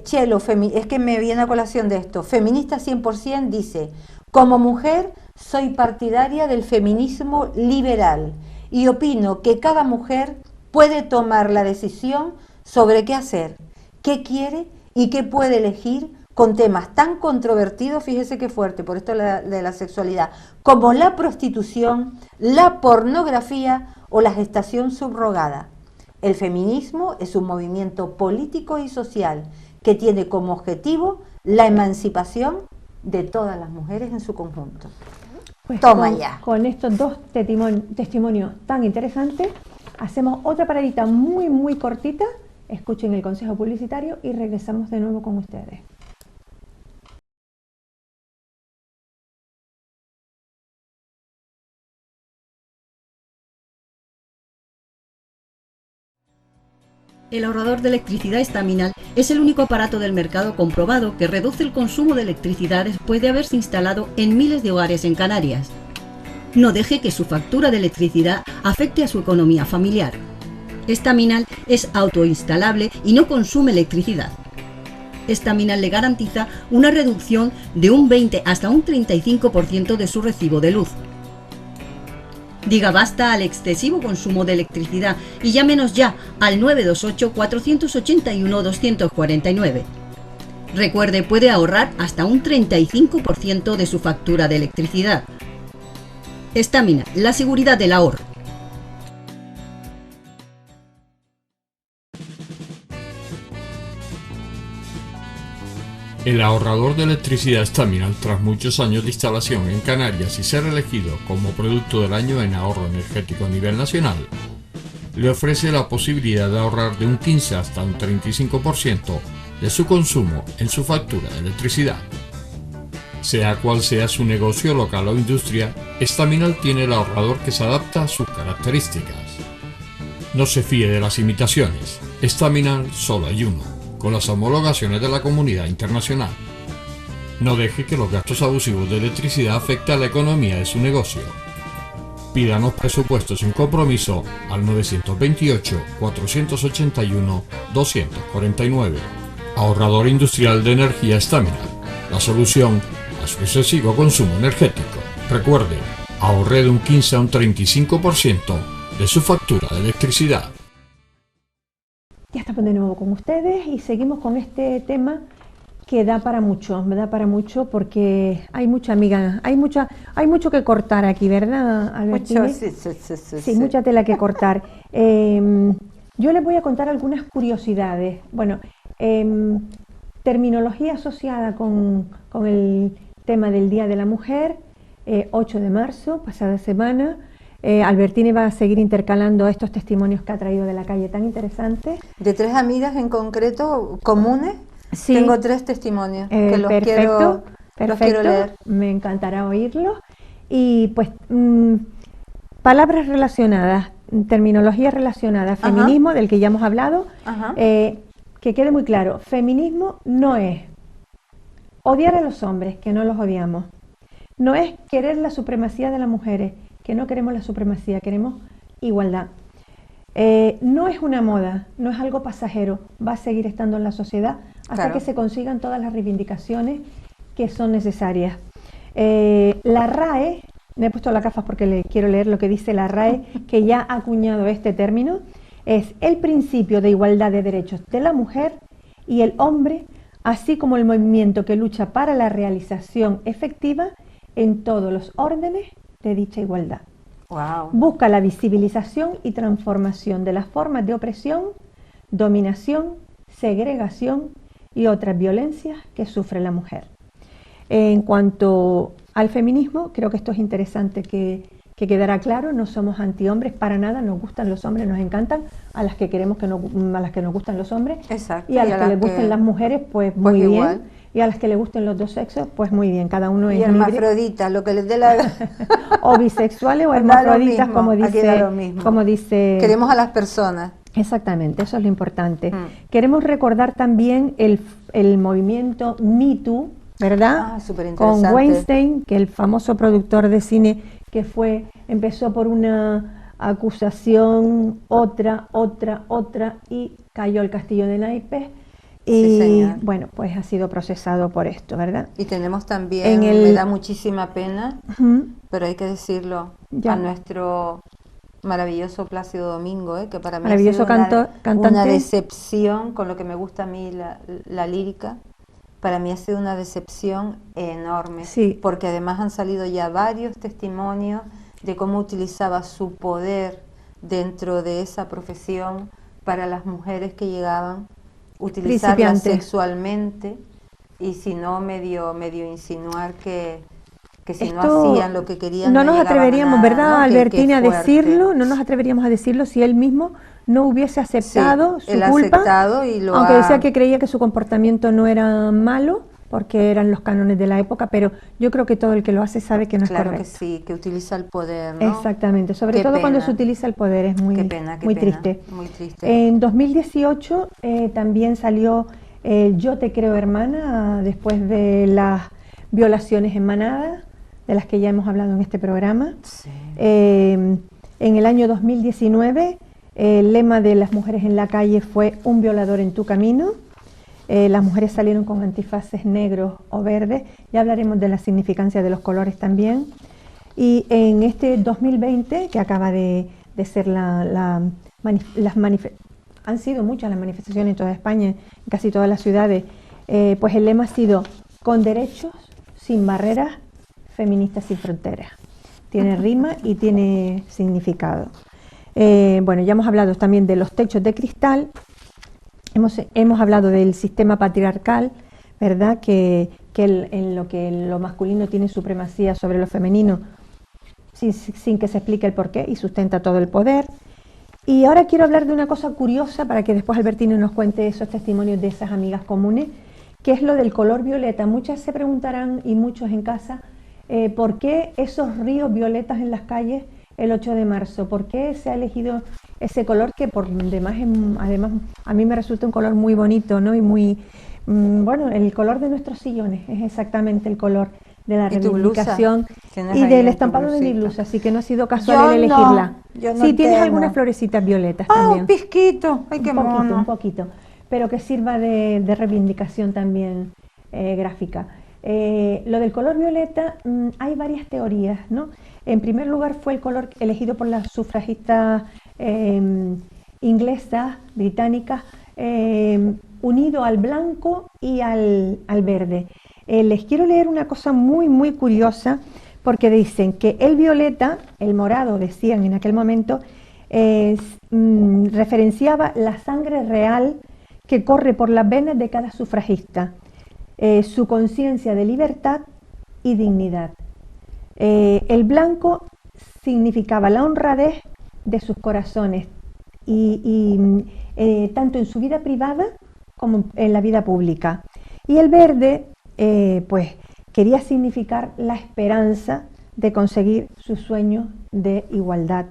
Chelo, es que me viene a colación de esto, feminista 100% dice, como mujer soy partidaria del feminismo liberal y opino que cada mujer puede tomar la decisión sobre qué hacer, qué quiere y qué puede elegir con temas tan controvertidos, fíjese qué fuerte, por esto de la sexualidad, como la prostitución, la pornografía o la gestación subrogada. El feminismo es un movimiento político y social que tiene como objetivo la emancipación de todas las mujeres en su conjunto. Pues Toma ya. Con estos dos testimonios tan interesantes, hacemos otra paradita muy cortita, escuchen el consejo publicitario y regresamos de nuevo con ustedes. El ahorrador de electricidad estaminal es el único aparato del mercado comprobado que reduce el consumo de electricidad después de haberse instalado en miles de hogares en Canarias. No deje que su factura de electricidad afecte a su economía familiar. Estaminal es autoinstalable y no consume electricidad. Estaminal le garantiza una reducción de un 20 hasta un 35% de su recibo de luz. Diga basta al excesivo consumo de electricidad y llámenos ya al 928-481-249. Recuerde, puede ahorrar hasta un 35% de su factura de electricidad. Estaminal, la seguridad del ahorro. El ahorrador de electricidad Estaminal, tras muchos años de instalación en Canarias y ser elegido como producto del año en ahorro energético a nivel nacional, le ofrece la posibilidad de ahorrar de un 15 hasta un 35% de su consumo en su factura de electricidad. Sea cual sea su negocio local o industria, Staminal tiene el ahorrador que se adapta a sus características. No se fíe de las imitaciones. Staminal solo hay uno, con las homologaciones de la comunidad internacional. No deje que los gastos abusivos de electricidad afecten a la economía de su negocio. Pídanos presupuestos sin compromiso al 928-481-249. Ahorrador industrial de energía Staminal. La solución a su excesivo consumo energético. Recuerde, ahorre de un 15 a un 35% de su factura de electricidad. Ya estamos de nuevo con ustedes y seguimos con este tema que da para mucho porque hay mucha amiga, hay mucho que cortar aquí, ¿verdad, Albertina? Sí, mucha tela que cortar. Yo les voy a contar algunas curiosidades. Bueno, terminología asociada con el tema del Día de la Mujer, 8 de marzo, pasada semana. Albertini va a seguir intercalando estos testimonios que ha traído de la calle tan interesantes. De 3 amigas en concreto comunes, sí. Tengo 3 testimonios que los quiero leer. Me encantará oírlos. Y pues palabras relacionadas, terminología relacionada, feminismo, del que ya hemos hablado, que quede muy claro, feminismo no es odiar a los hombres, que no los odiamos, no es querer la supremacía de las mujeres, que no queremos la supremacía, queremos igualdad. No es una moda, no es algo pasajero, va a seguir estando en la sociedad hasta que se consigan todas las reivindicaciones que son necesarias. La RAE, me he puesto las gafas porque quiero leer lo que dice la RAE, que ya ha acuñado este término, es el principio de igualdad de derechos de la mujer y el hombre, así como el movimiento que lucha para la realización efectiva en todos los órdenes de dicha igualdad. Wow. Busca la visibilización y transformación de las formas de opresión, dominación, segregación y otras violencias que sufre la mujer. En cuanto al feminismo, creo que esto es interesante que quedará claro, no somos antihombres para nada, nos gustan los hombres, nos encantan, a las que queremos a las que nos gustan los hombres. Exacto. Y a las que les gusten las mujeres, pues muy bien. Y a las que les gusten los dos sexos, pues muy bien, cada uno es libre. Y hermafroditas, lo que les dé la gana. O bisexuales o hermafroditas, como dice. Queremos a las personas. Exactamente, eso es lo importante. Queremos recordar también el movimiento Me Too, ¿verdad? Ah, súper interesante. Con Weinstein, que el famoso productor de cine que empezó por una acusación, otra, y cayó el castillo de naipes. Y sí, bueno, pues ha sido procesado por esto, ¿verdad? Y tenemos también, me da muchísima pena, pero hay que decirlo, a nuestro maravilloso Plácido Domingo, que para mí ha sido una decepción, con lo que me gusta a mí la lírica, para mí ha sido una decepción enorme, sí. Porque además han salido ya varios testimonios de cómo utilizaba su poder dentro de esa profesión para las mujeres que llegaban, utilizarlas sexualmente, y si no medio insinuar que si no hacían lo que querían no nos atreveríamos, ¿verdad, ¿no? Albertina, a decirlo? No nos atreveríamos a decirlo si él mismo no hubiese aceptado su culpa, aunque decía que creía que su comportamiento no era malo porque eran los cánones de la época, pero yo creo que todo el que lo hace sabe que no es correcto. Claro que sí, que utiliza el poder, ¿no? Exactamente, sobre todo cuando se utiliza el poder, es muy triste. Muy triste. En 2018 también salió Yo te creo hermana, después de las violaciones en manada, de las que ya hemos hablado en este programa. Sí. En el año 2019, el lema de las mujeres en la calle fue Un violador en tu camino. Las mujeres salieron con antifaces negros o verdes, ya hablaremos de la significancia de los colores también. Y en este 2020, que acaba de ser han sido muchas las manifestaciones en toda España, en casi todas las ciudades, pues el lema ha sido Con derechos, sin barreras, feministas sin fronteras. Tiene rima y tiene significado. Bueno, ya hemos hablado también de los techos de cristal. Hemos hablado del sistema patriarcal, ¿verdad? Que en lo masculino tiene supremacía sobre lo femenino, sin que se explique el porqué, y sustenta todo el poder. Y ahora quiero hablar de una cosa curiosa para que después Albertino nos cuente esos testimonios de esas amigas comunes, que es lo del color violeta. Muchas se preguntarán, y muchos en casa, ¿por qué esos ríos violetas en las calles el 8 de marzo? ¿Por qué se ha elegido ese color que por demás, además a mí me resulta un color muy bonito, ¿no? Y muy, bueno, el color de nuestros sillones es exactamente el color de la reivindicación y del estampado de mi blusa, así que no ha sido casual el elegirla. Yo no sí, tienes tengo algunas florecitas violetas un también. pisquito, ay qué mono. Un poquito, pero que sirva de reivindicación también gráfica. Lo del color violeta, hay varias teorías, ¿no? En primer lugar fue el color elegido por las sufragistas inglesas, británicas, unido al blanco y al verde. Les quiero leer una cosa muy curiosa, porque dicen que el violeta, el morado, decían en aquel momento, referenciaba la sangre real que corre por las venas de cada sufragista, su conciencia de libertad y dignidad. El blanco significaba la honradez de sus corazones, y tanto en su vida privada como en la vida pública. Y el verde, pues quería significar la esperanza de conseguir su sueño de igualdad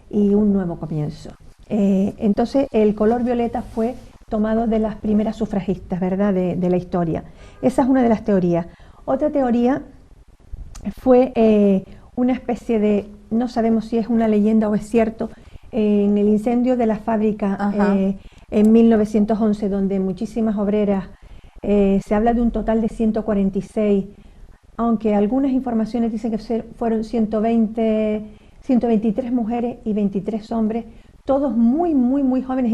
y un nuevo comienzo. Entonces el color violeta fue tomado de las primeras sufragistas, ¿verdad?, de la historia. Esa es una de las teorías. Otra teoría fue una especie de, no sabemos si es una leyenda o es cierto, en el incendio de la fábrica en 1911, donde muchísimas obreras, se habla de un total de 146, aunque algunas informaciones dicen que fueron 123 mujeres y 23 hombres, todos muy jóvenes,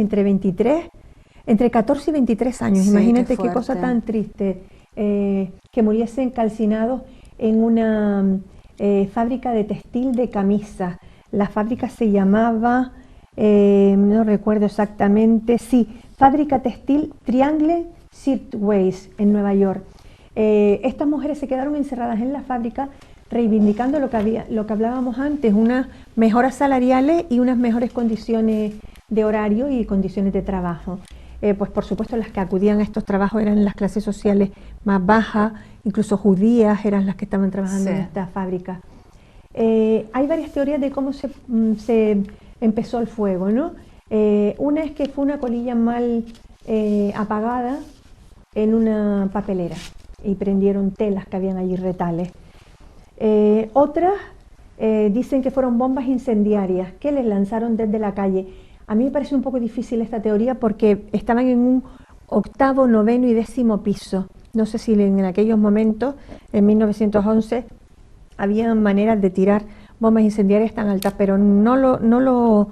entre 14 y 23 años. Sí, imagínate qué cosa tan triste, que muriesen calcinados en una fábrica de textil de camisas. La fábrica se llamaba, no recuerdo exactamente, sí, Fábrica Textil Triangle Shirtwaist en Nueva York. Estas mujeres se quedaron encerradas en la fábrica reivindicando lo que hablábamos antes, unas mejoras salariales y unas mejores condiciones de horario y condiciones de trabajo. Pues por supuesto las que acudían a estos trabajos eran las clases sociales más bajas, incluso judías eran las que estaban trabajando en esta fábrica. Hay varias teorías de cómo se empezó el fuego, ¿no? Una es que fue una colilla mal apagada en una papelera y prendieron telas que habían allí, retales. Otras dicen que fueron bombas incendiarias que les lanzaron desde la calle. A mí me parece un poco difícil esta teoría porque estaban en un 8º, 9º y 10º piso. No sé si en aquellos momentos, en 1911, había maneras de tirar bombas incendiarias tan altas, pero no lo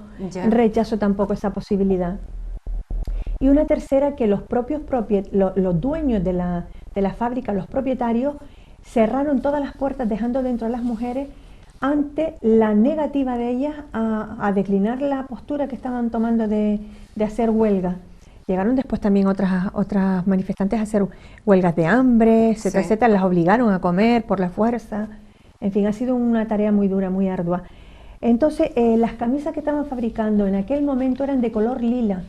rechazo tampoco esa posibilidad. Y una tercera, que los propios los dueños de la fábrica, los propietarios, cerraron todas las puertas dejando dentro a las mujeres ante la negativa de ellas a declinar la postura que estaban tomando de hacer huelga. Llegaron después también otras manifestantes a hacer huelgas de hambre, etcétera, etcétera, las obligaron a comer por la fuerza. En fin, ha sido una tarea muy dura, muy ardua. Entonces, las camisas que estaban fabricando en aquel momento eran de color lila,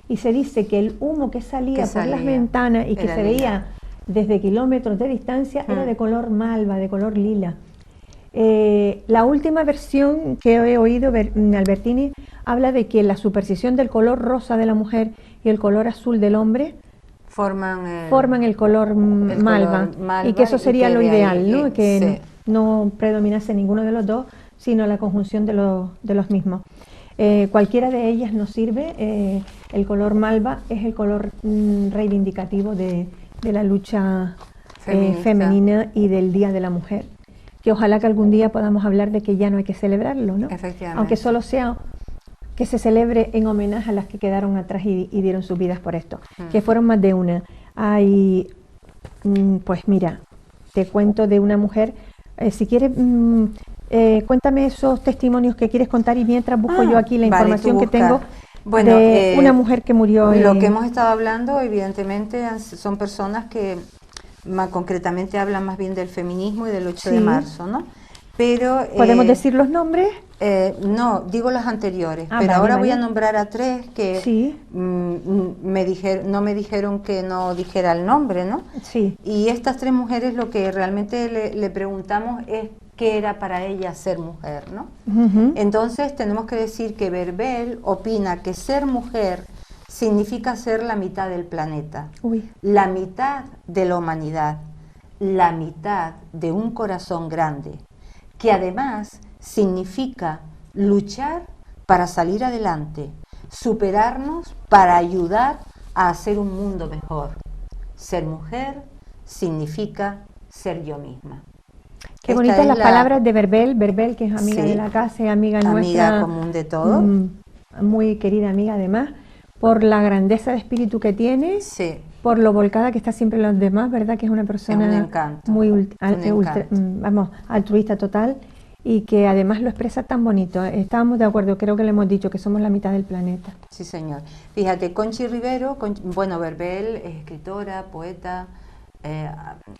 y se dice que el humo que salía por las ventanas y que se veía desde kilómetros de distancia era de color malva, de color lila. La última versión que he oído, Albertini, habla de que la superposición del color rosa de la mujer y el color azul del hombre forman el color malva, y que eso sería lo ideal, ¿no? Que no predominase ninguno de los dos, sino la conjunción de los mismos. Cualquiera de ellas nos sirve. El color malva es el color reivindicativo de la lucha femenina y del Día de la Mujer, que ojalá que algún día podamos hablar de que ya no hay que celebrarlo, ¿no? Aunque solo sea que se celebre en homenaje a las que quedaron atrás y dieron sus vidas por esto, que fueron más de una. Hay, pues mira, te cuento de una mujer, si quieres, cuéntame esos testimonios que quieres contar, y mientras busco yo aquí la información que tengo. Bueno, de una mujer que murió. Lo que hemos estado hablando, evidentemente, son personas que más concretamente hablan más bien del feminismo y del 8 de marzo, ¿no? Pero, ¿Podemos decir los nombres? no, digo los anteriores, pero vale, ahora voy a vale. nombrar a 3 que Sí. no me dijeron que no dijera el nombre, ¿no? Sí. Y estas 3 mujeres lo que realmente le preguntamos es qué era para ella ser mujer, ¿no? Ujú. Entonces tenemos que decir que Verbel opina que ser mujer significa ser la mitad del planeta, Uy. la mitad de la humanidad, la mitad de un corazón grande, que además significa luchar para salir adelante, superarnos para ayudar a hacer un mundo mejor. Ser mujer significa ser yo misma. Qué Esta bonitas es las la palabras de Verbel, que es amiga Sí. de la casa y amiga amiga nuestra. común de todos. Muy querida amiga además, por la grandeza de espíritu que tiene, Sí, por lo volcada que está siempre en los demás, ¿verdad? Que es una persona Es un encanto, muy un encanto. vamos, altruista total y que además lo expresa tan bonito. Estábamos de acuerdo, creo que le hemos dicho que somos la mitad del planeta. sí señor. Fíjate, Conchi Rivero, bueno, Verbel es escritora, poeta,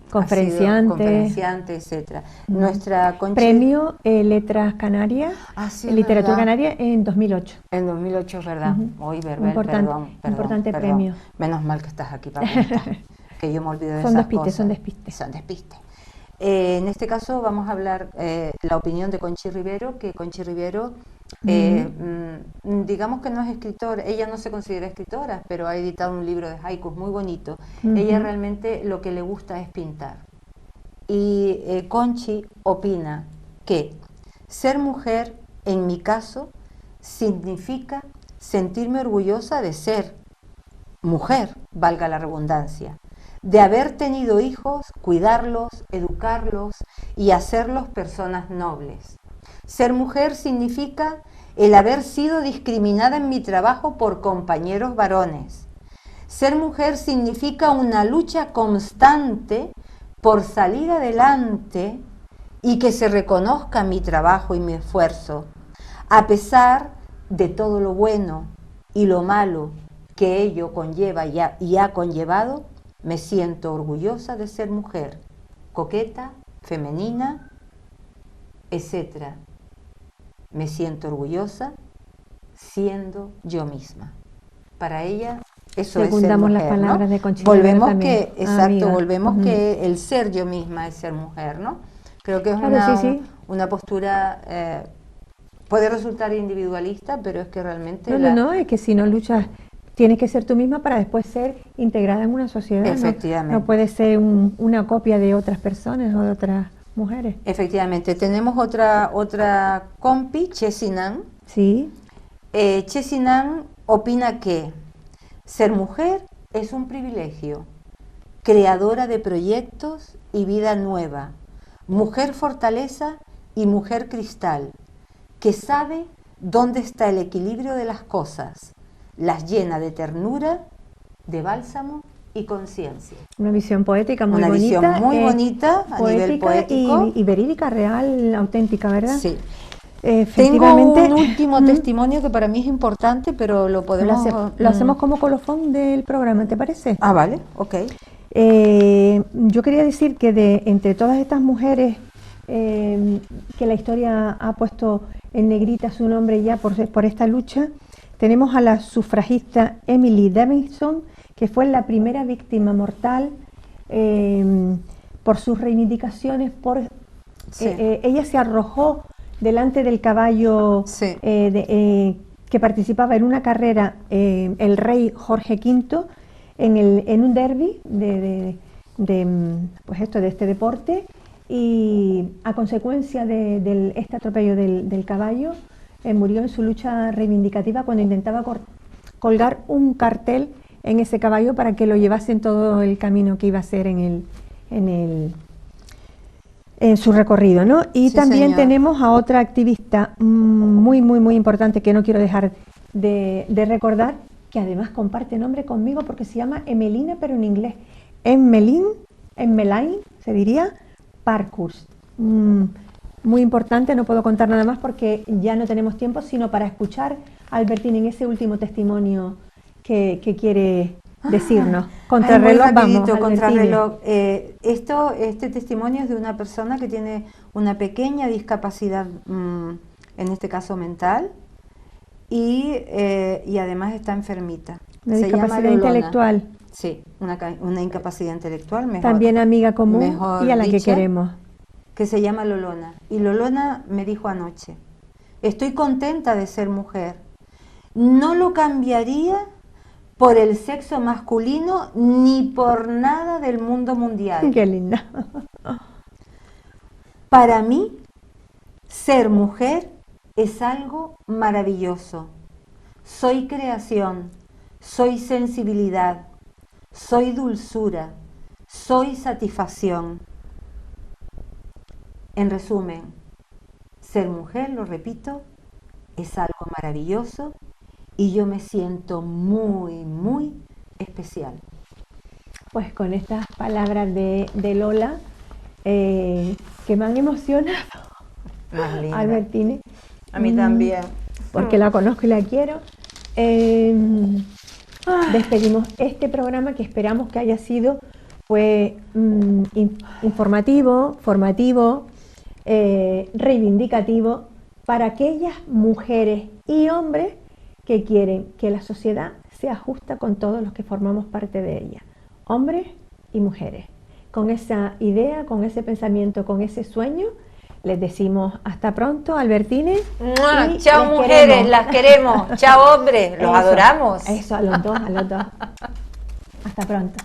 Conferenciante. conferenciante, etcétera. Nuestra Conchi... Premio Letras Canarias, Ah, sí, Literatura ¿verdad? Canaria en 2008. En 2008, ¿verdad? Ujú. Hoy, Verbel, Importante premio. Menos mal que estás aquí para preguntar, que yo me olvido de Son esas despistes, cosas. son despistes. Son despistes. En este caso vamos a hablar la opinión de Conchi Rivero, que Conchi Rivero, digamos que no es escritora, ella no se considera escritora, pero ha editado un libro de haikus muy bonito. Ella realmente lo que le gusta es pintar. Y Conchi opina que ser mujer, en mi caso, significa sentirme orgullosa de ser mujer, valga la redundancia, de haber tenido hijos, cuidarlos, educarlos y hacerlos personas nobles. Ser mujer significa el haber sido discriminada en mi trabajo por compañeros varones. Ser mujer significa una lucha constante por salir adelante y que se reconozca mi trabajo y mi esfuerzo, a pesar de todo lo bueno y lo malo que ello conlleva y ha conllevado. Me siento orgullosa de ser mujer, coqueta, femenina, etc. Me siento orgullosa siendo yo misma. Para ella eso Secundamos es ser mujer, las palabras ¿no? de Conchi Volvemos Rivero que, también. exacto, Amiga. volvemos que el ser yo misma es ser mujer, ¿no? Creo que es Claro, sí. una postura, puede resultar individualista, pero es que realmente No, es que si no luchas, tienes que ser tú misma para después ser integrada en una sociedad. Efectivamente. No puedes ser una copia de otras personas o de otras mujeres. Efectivamente, tenemos otra compi, Chesinan. Sí. Chesinan opina que ser mujer es un privilegio, creadora de proyectos y vida nueva, mujer fortaleza y mujer cristal, que sabe dónde está el equilibrio de las cosas, las llena de ternura, de bálsamo y conciencia. Una visión poética muy Una bonita. visión muy bonita a nivel poético. Y verídica, real, auténtica, ¿verdad? Sí. Efectivamente. Tengo un último testimonio que para mí es importante, pero lo podemos... Lo hacemos como colofón del programa, ¿te parece? Ah, vale, ok. Yo quería decir que entre todas estas mujeres que la historia ha puesto en negrita su nombre ya por esta lucha, tenemos a la sufragista Emily Davidson, que fue la primera víctima mortal por sus reivindicaciones. Sí. Ella se arrojó delante del caballo Sí. Que participaba en una carrera, el rey Jorge V, en un derbi de este deporte, y a consecuencia de este atropello del caballo, murió en su lucha reivindicativa cuando intentaba colgar un cartel en ese caballo para que lo llevase en todo el camino que iba a hacer en su recorrido, ¿no? Y Sí, también señor. tenemos a otra activista muy importante que no quiero dejar de recordar, que además comparte nombre conmigo porque se llama Emelina, pero en inglés. Emmeline, se diría, Parkhurst. Muy importante, no puedo contar nada más porque ya no tenemos tiempo, sino para escuchar a Albertín en ese último testimonio que quiere decirnos. Contrarreloj, Ay, muy rapidito, vamos, Albertine. contrarreloj. Este testimonio es de una persona que tiene una pequeña discapacidad, en este caso mental, y además está enfermita. Una Se llama discapacidad Lolona. intelectual. Sí, una incapacidad intelectual, mejor. También amiga común mejor y a la que dicha, queremos. que se llama Lolona. Y Lolona me dijo anoche, estoy contenta de ser mujer. No lo cambiaría por el sexo masculino ni por nada del mundo mundial. Qué linda. Para mí, ser mujer es algo maravilloso. Soy creación, soy sensibilidad, soy dulzura, soy satisfacción. En resumen, ser mujer, lo repito, es algo maravilloso y yo me siento muy, muy especial. Pues con estas palabras de Lola, que me han emocionado, Más linda. Albertine. A mí también. Porque la conozco y la quiero. Despedimos este programa que esperamos que haya sido pues, informativo, formativo, reivindicativo para aquellas mujeres y hombres que quieren que la sociedad sea justa con todos los que formamos parte de ella, hombres y mujeres. Con esa idea, con ese pensamiento, con ese sueño, les decimos hasta pronto, Albertine. Chao mujeres, las queremos. Chao hombres, los adoramos. Eso, a los dos, a los dos. Hasta pronto.